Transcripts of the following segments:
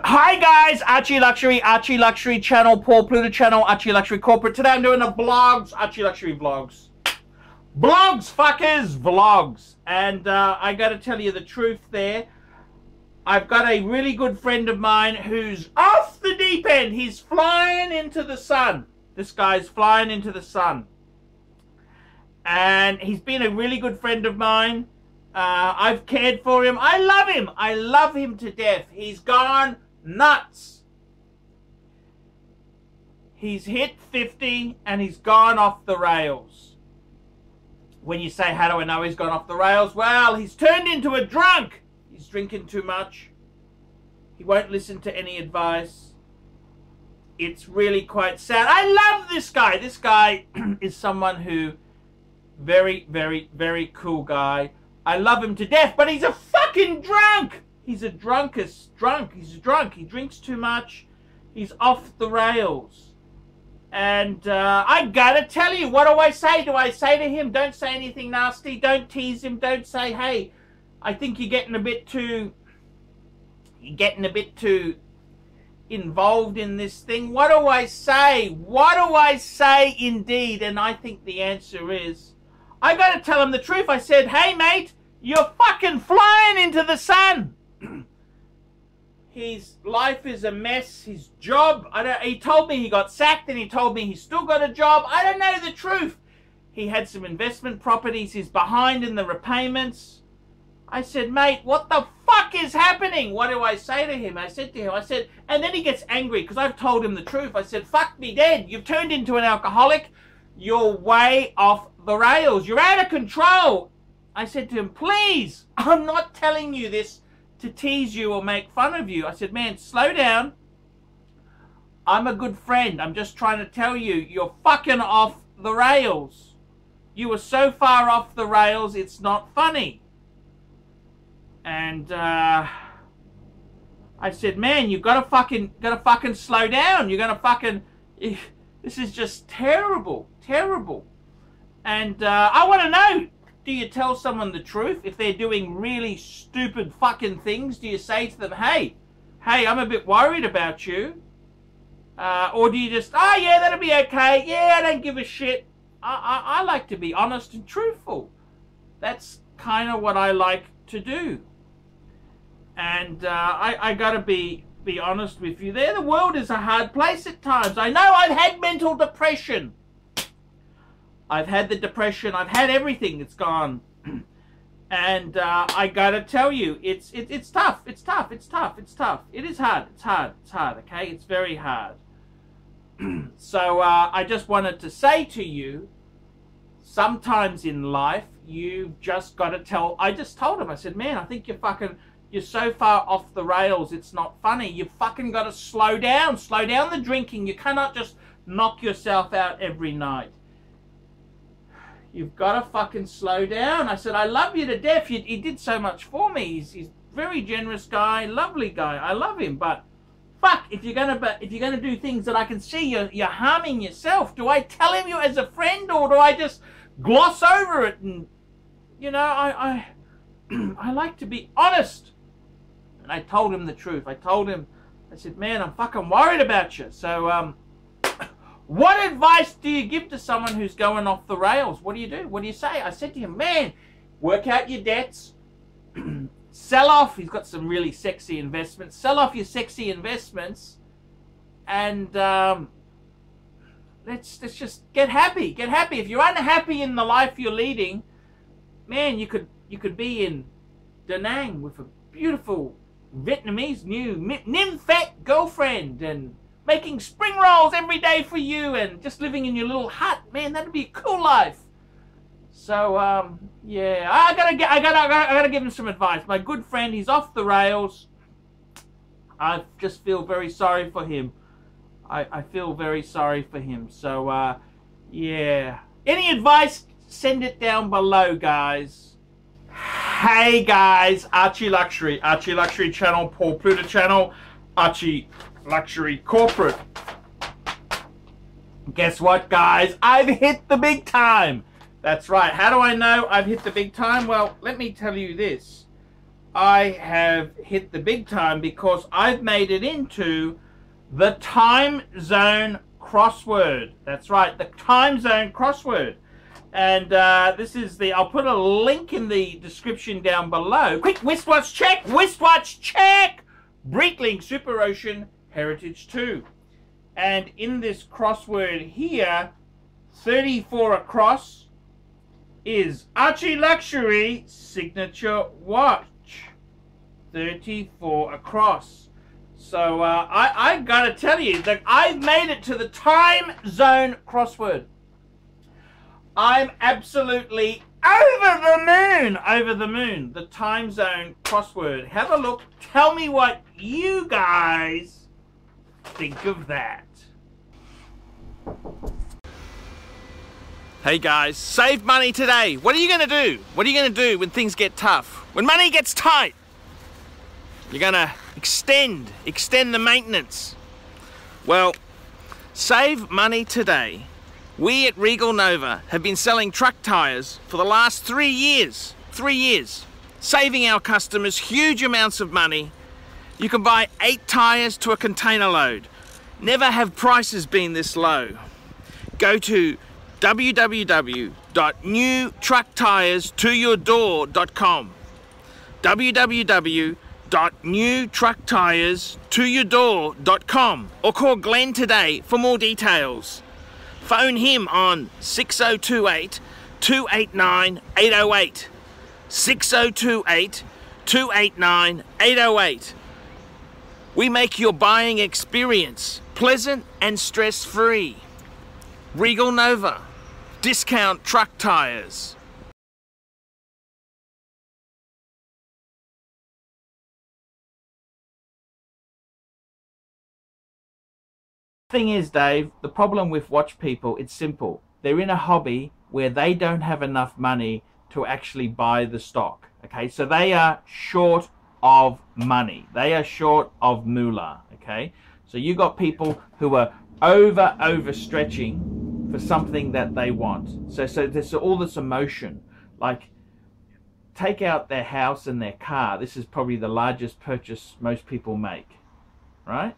Hi guys, ArchieLuxury channel, Paul Pluto channel, ArchieLuxury corporate. Today I'm doing the vlogs, ArchieLuxury vlogs. Vlogs, fuckers, vlogs. And I gotta tell you the truth there. I've got a really good friend of mine who's off the deep end. He's flying into the sun. This guy's flying into the sun. And he's been a really good friend of mine. I've cared for him. I love him. I love him to death. He's gone nuts. He's hit 50 and he's gone off the rails. When you say, how do I know he's gone off the rails? Well, he's turned into a drunk. He's drinking too much. He won't listen to any advice. It's really quite sad. I love this guy. This guy is someone who, very, very, very cool guy. I love him to death, but he's a fucking drunk. He's a drunkest drunk. He's a drunk. He drinks too much. He's off the rails. And I gotta tell you, what do I say? Do I say to him, don't say anything nasty. Don't tease him. Don't say, hey, I think you're getting a bit too involved in this thing. What do I say? What do I say indeed? And I think the answer is, I got to tell him the truth. I said, hey, mate, you're fucking flying into the sun. His life is a mess. His job, he told me he got sacked and he told me he's still got a job. I don't know the truth. He had some investment properties. He's behind in the repayments. I said, mate, what the fuck is happening? What do I say to him? I said to him, and then he gets angry because I've told him the truth. I said, fuck me dead. You've turned into an alcoholic. You're way off the rails. You're out of control. I said to him, please, I'm not telling you this to tease you or make fun of you. I said, man, slow down. I'm a good friend. I'm just trying to tell you, you're fucking off the rails. You were so far off the rails, it's not funny. And I said, man, you gotta fucking slow down. You're gonna fucking, this is just terrible, terrible. And I want to know, do you tell someone the truth if they're doing really stupid fucking things? Do you say to them, hey, I'm a bit worried about you? Or do you just, oh yeah, that'll be okay. Yeah, I don't give a shit. I like to be honest and truthful. That's kind of what I like to do. And I gotta be honest with you there. The world is a hard place at times. I know I've had mental depression. I've had the depression. I've had everything that's gone. And I gotta tell you, it's tough. It's tough. It's tough. It's tough. It is hard. It's hard. It's hard, okay? It's very hard. So I just wanted to say to you, sometimes in life, you've just got to tell. I just told him, I said, man, I think you're so far off the rails, it's not funny. You fucking got to slow down. Slow down the drinking. You cannot just knock yourself out every night. You've got to fucking slow down. I said, I love you to death. He did so much for me. He's a very generous guy, lovely guy. I love him. But fuck, if you're gonna do things that I can see you're harming yourself, do I tell him you as a friend, or do I just gloss over it? And you know, I like to be honest. And I told him the truth. I told him, I said, man, I'm fucking worried about you. So, what advice do you give to someone who's going off the rails? What do you do? What do you say? I said to him, man, work out your debts. Sell off. He's got some really sexy investments. Sell off your sexy investments. And let's just get happy. Get happy. If you're unhappy in the life you're leading, man, you could be in Da Nang with a beautiful Vietnamese new nymphet girlfriend and making spring rolls every day for you and just living in your little hut. Man, that'd be a cool life. So yeah, I gotta give him some advice. My good friend, he's off the rails. I just feel very sorry for him. I feel very sorry for him. So yeah, any advice, send it down below, guys. Hey guys, ArchieLuxury channel, Paul Pluto channel, ArchieLuxury corporate. Guess what, guys? I've hit the big time. That's right. How do I know I've hit the big time? Well, let me tell you this. I have hit the big time because I've made it into the Timezone crossword. That's right, the Timezone crossword. And this is the, I'll put a link in the description down below. Quick, wristwatch check, wristwatch check! Breitling Super Ocean Heritage 2. And in this crossword here, 34 across, is ArchieLuxury signature watch. 34 across. So I gotta tell you that I've made it to the Timezone crossword. I'm absolutely over the moon. The Timezone crossword. Have a look. Tell me what you guys think of that. Hey guys, save money today. What are you gonna do? What are you gonna do when things get tough? When money gets tight? You're gonna extend the maintenance. Well, save money today. We at Regal Nova have been selling truck tyres for the last 3 years. 3 years. Saving our customers huge amounts of money. You can buy 8 tyres to a container load. Never have prices been this low. Go to www.newtrucktirestoyourdoor.com www.newtrucktirestoyourdoor.com or call Glenn today for more details. Phone him on 6028 289 808. 6028 289 808. We make your buying experience pleasant and stress-free. Regal Nova. Discount truck tires. Thing is, Dave, the problem with watch people, it's simple. They're in a hobby where they don't have enough money to actually buy the stock. Okay, so they are short of money. They are short of moolah. Okay, so you got people who are overstretching for something that they want. So there's all this emotion. Like, take out their house and their car. This is probably the largest purchase most people make, right?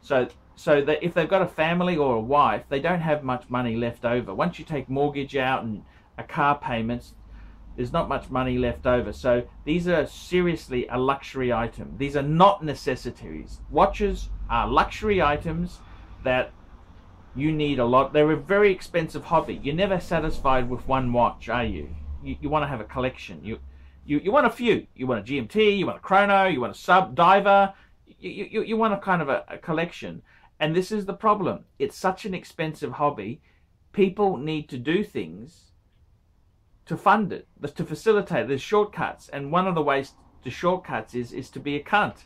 So that if they've got a family or a wife, they don't have much money left over. Once you take mortgage out and a car payments, there's not much money left over. So these are seriously a luxury item. These are not necessities. Watches are luxury items that you need a lot. They're a very expensive hobby. You're never satisfied with one watch, are you? You want to have a collection. You want a few. You want a GMT, you want a chrono, you want a sub diver. You want a kind of a collection. And this is the problem. It's such an expensive hobby. People need to do things to fund it, to facilitate. There's shortcuts. And one of the ways to shortcuts is to be a cunt.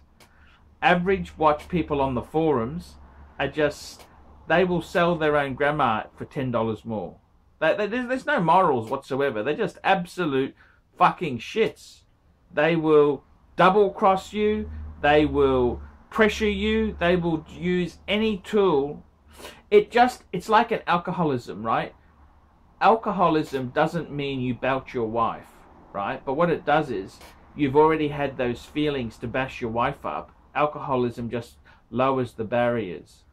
Average watch people on the forums are just, they will sell their own grandma for $10 more. There's no morals whatsoever. They're just absolute fucking shits. They will double cross you. They will pressure you. They will use any tool. It's like an alcoholism, right? Alcoholism doesn't mean you belt your wife, right? But what it does is you've already had those feelings to bash your wife up. Alcoholism just lowers the barriers.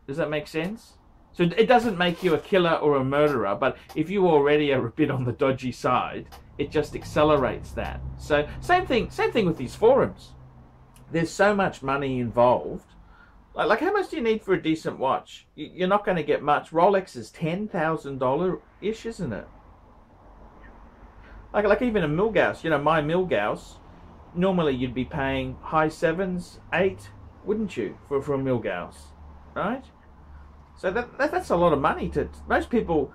Does that make sense? So it doesn't make you a killer or a murderer, but if you already are a bit on the dodgy side, it just accelerates that. So same thing with these forums. There's so much money involved. Like how much do you need for a decent watch? You're not going to get much. Rolex is $10,000-ish, isn't it? Like even a Milgauss, you know, my Milgauss, normally you'd be paying high 7s, 8, wouldn't you, for a Milgauss, right? So that's a lot of money to most people.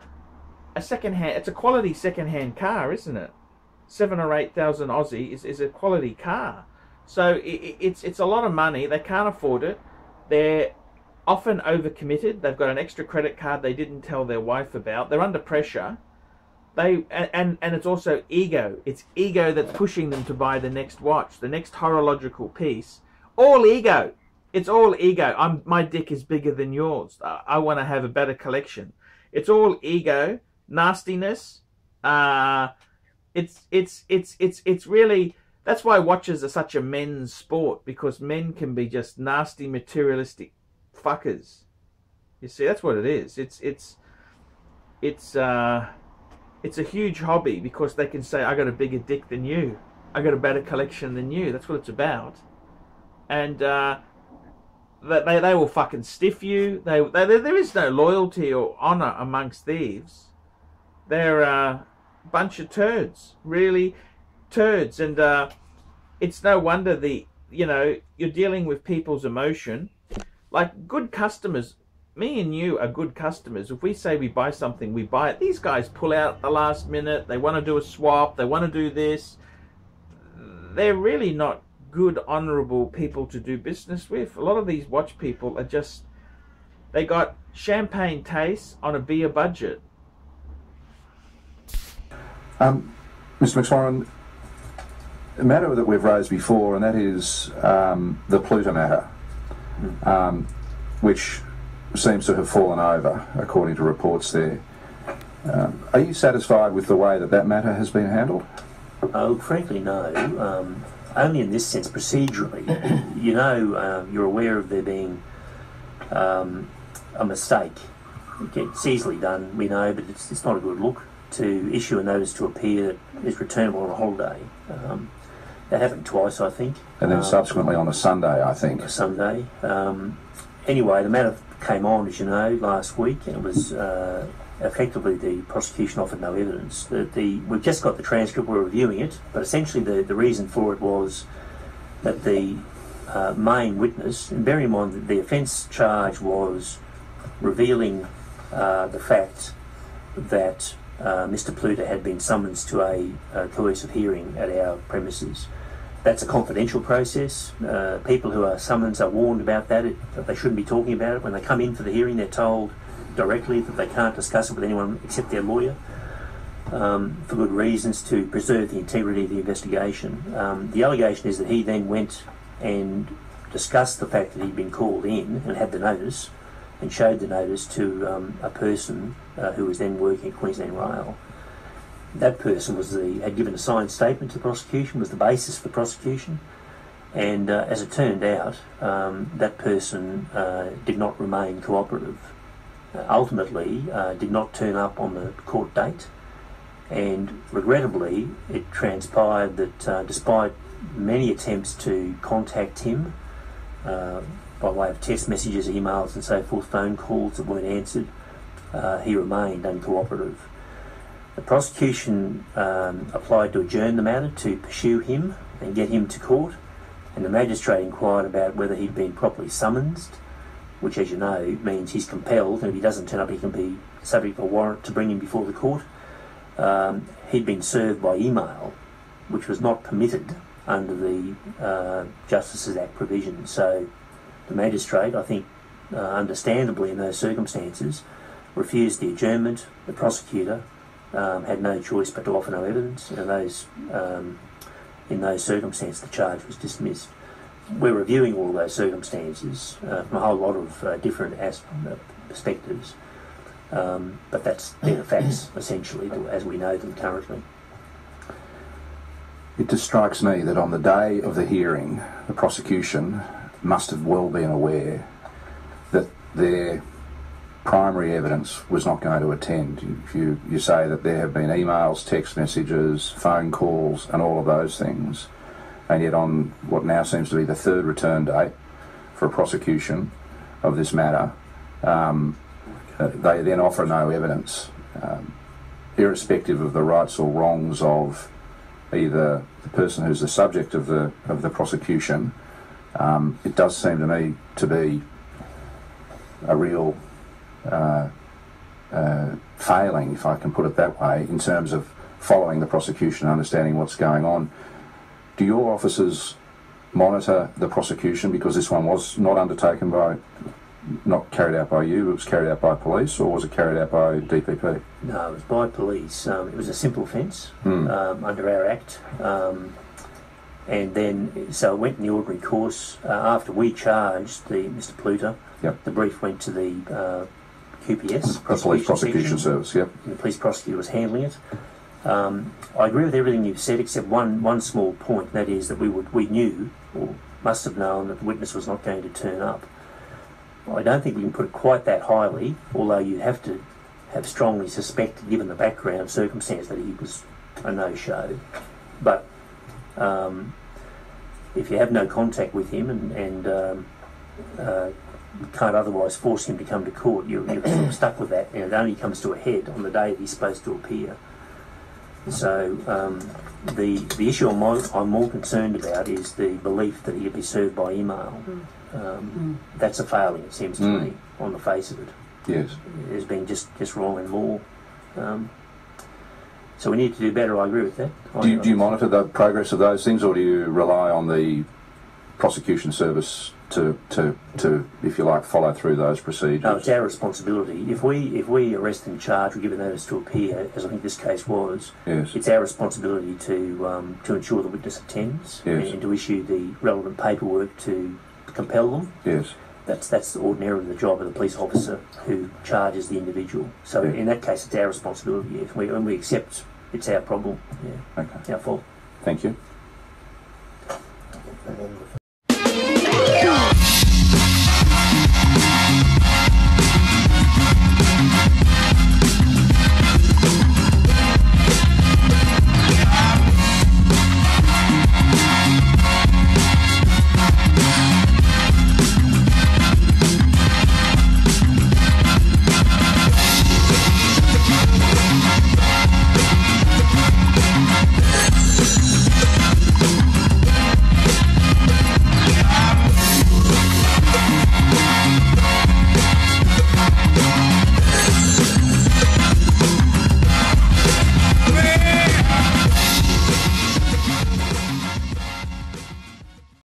It's a quality second-hand car, isn't it? 7,000 or 8,000 Aussie is a quality car. So it's a lot of money. They can't afford it. They're often overcommitted. They've got an extra credit card they didn't tell their wife about. They're under pressure. And it's also ego. It's ego that's pushing them to buy the next watch, the next horological piece. All ego. It's all ego. My dick is bigger than yours. I want to have a better collection. It's all ego, nastiness. It's really That's why watches are such a men's sport, because men can be just nasty, materialistic fuckers. You see, that's what it is. It's a huge hobby because they can say, I got a bigger dick than you. I got a better collection than you. That's what it's about. And they will fucking stiff you. There is no loyalty or honour amongst thieves. They're a bunch of turds, really turds. And it's no wonder you're dealing with people's emotion. Like, good customers, me and you are good customers. If we say we buy something, we buy it. These guys pull out at the last minute. They want to do a swap. They want to do this. They're really not good, honourable people to do business with. A lot of these watch people are just, they got champagne tastes on a beer budget. Mr. McSwarren, a matter that we've raised before, and that is the Pluta matter, which seems to have fallen over, according to reports there. Are you satisfied with the way that matter has been handled? Oh, frankly, no. Only in this sense, procedurally. You're aware of there being a mistake. It's easily done, we know, but it's not a good look to issue a notice to appear that is returnable on a holiday. That happened twice, I think. And then subsequently on a Sunday, I think. A Sunday. Anyway, the matter came on, as you know, last week, and it was effectively the prosecution offered no evidence. We've just got the transcript, we're reviewing it, but essentially the reason for it was that the main witness, and bear in mind that the offence charge was revealing the fact that Mr. Pluta had been summoned to a coercive hearing at our premises. That's a confidential process. People who are summoned are warned about that they shouldn't be talking about it. When they come in for the hearing, they're told directly that they can't discuss it with anyone except their lawyer, for good reasons, to preserve the integrity of the investigation. The allegation is that he then went and discussed the fact that he'd been called in and had the notice, and showed the notice to a person who was then working at Queensland Rail. That person had given a signed statement to the prosecution, was the basis for the prosecution, and as it turned out, that person did not remain cooperative. Ultimately, did not turn up on the court date, and regrettably, it transpired that despite many attempts to contact him by way of text messages, emails and so forth, phone calls that weren't answered, he remained uncooperative. The prosecution applied to adjourn the matter to pursue him and get him to court, and the magistrate inquired about whether he'd been properly summoned, which, as you know, means he's compelled, and if he doesn't turn up he can be subject to a warrant to bring him before the court. He'd been served by email, which was not permitted under the Justices Act provision. So the magistrate, I think understandably in those circumstances, refused the adjournment. The prosecutor had no choice but to offer no evidence, and in those circumstances the charge was dismissed. We're reviewing all those circumstances from a whole lot of different perspectives, but that's the facts essentially as we know them currently. It just strikes me that on the day of the hearing, the prosecution must have well been aware that their primary evidence was not going to attend. You say that there have been emails, text messages, phone calls and all of those things, and yet on what now seems to be the third return date for a prosecution of this matter, they then offer no evidence, irrespective of the rights or wrongs of either the person who's the subject of the prosecution. It does seem to me to be a real failing, if I can put it that way, in terms of following the prosecution, understanding what's going on. Do your officers monitor the prosecution, because this one was not carried out by you, it was carried out by police, or was it carried out by DPP? No, it was by police. It was a simple offence under our Act. And then, so it went in the ordinary course. After we charged Mr. Pluta, the brief went to the QPS, the Police Prosecution Service, and the police prosecutor was handling it. I agree with everything you've said, except one small point. That is that we knew, or must have known, that the witness was not going to turn up. I don't think we can put it quite that highly, although you'd have to have strongly suspected, given the background circumstance, that he was a no-show. But if you have no contact with him and can't otherwise force him to come to court, you're sort of stuck with that, and it only comes to a head on the day that he's supposed to appear. So the issue I'm more concerned about is the belief that he'll be served by email. That's a failing, it seems to me, on the face of it. Yes. As being just wrong in law. So we need to do better, I agree with that. Do you monitor the progress of those things, or do you rely on the prosecution service to if you like, follow through those procedures? No, it's our responsibility. If we arrest and charge or give a notice to appear, as I think this case was, yes, it's our responsibility to ensure the witness attends, yes, and to issue the relevant paperwork to compel them. Yes. That's ordinarily the job of the police officer who charges the individual. So in that case, it's our responsibility. Yes. When we accept it's our problem, okay, our fault. Thank you.